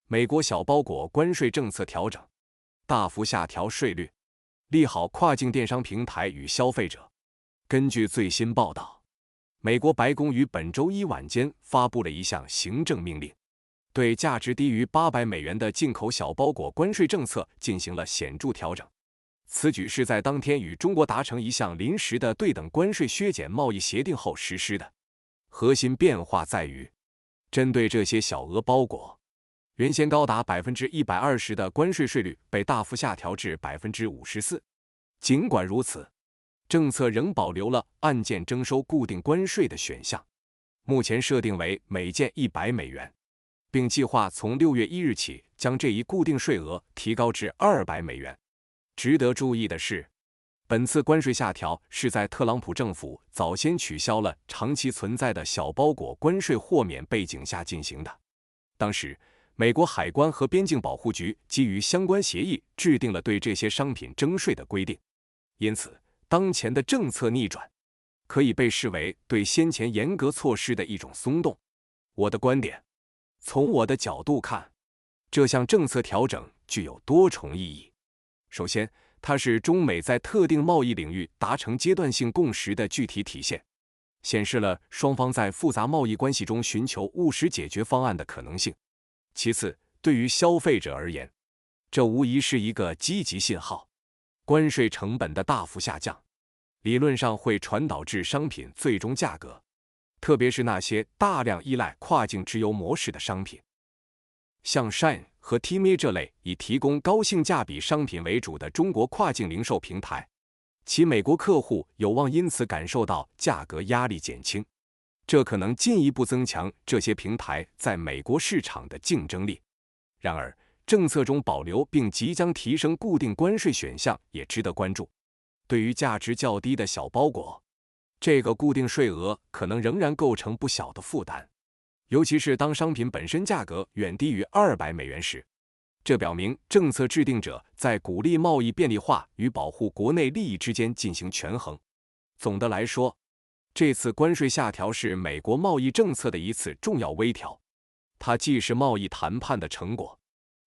美国小包裹关税政策调整，大幅下调税率，利好跨境电商平台与消费者。根据最新报道，美国白宫于本周一晚间发布了一项行政命令，对价值低于$800的进口小包裹关税政策进行了显著调整。此举是在当天与中国达成一项临时的对等关税削减贸易协定后实施的。核心变化在于，针对这些小额包裹，原先高达120%的关税税率被大幅下调至54%。尽管如此，政策仍保留了按件征收固定关税的选项，目前设定为每件$100，并计划从6月1日起将这一固定税额提高至$200。值得注意的是，本次关税下调是在特朗普政府早先取消了长期存在的小包裹关税豁免背景下进行的。当时，美国海关和边境保护局基于相关协议制定了对这些商品征税的规定，因此当前的政策逆转可以被视为对先前严格措施的一种松动。我的观点，从我的角度看，这项政策调整具有多重意义。首先，它是中美在特定贸易领域达成阶段性共识的具体体现，显示了双方在复杂贸易关系中寻求务实解决方案的可能性。其次，对于消费者而言，这无疑是一个积极信号。关税成本的大幅下降，理论上会传导至商品最终价格，特别是那些大量依赖跨境直邮模式的商品。像 Shein 和 Temu 这类以提供高性价比商品为主的中国跨境零售平台，其美国客户有望因此感受到价格压力减轻，这可能进一步增强这些平台在美国市场的竞争力。然而，政策中保留并即将提升固定关税选项也值得关注。对于价值较低的小包裹，这个固定税额可能仍然构成不小的负担，尤其是当商品本身价格远低于$200时。这表明政策制定者在鼓励贸易便利化与保护国内利益之间进行权衡。总的来说，这次关税下调是美国贸易政策的一次重要微调，它既是贸易谈判的成果，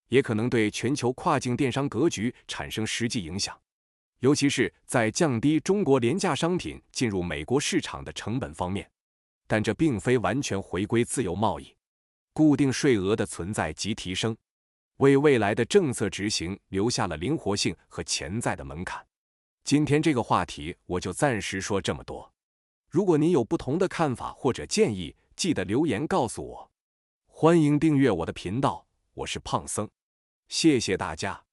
也可能对全球跨境电商格局产生实际影响，尤其是在降低中国廉价商品进入美国市场的成本方面。但这并非完全回归自由贸易，固定税额的存在及提升，为未来的政策执行留下了灵活性和潜在的门槛。今天这个话题我就暂时说这么多。如果您有不同的看法或者建议，记得留言告诉我。欢迎订阅我的频道，我是胖僧，谢谢大家。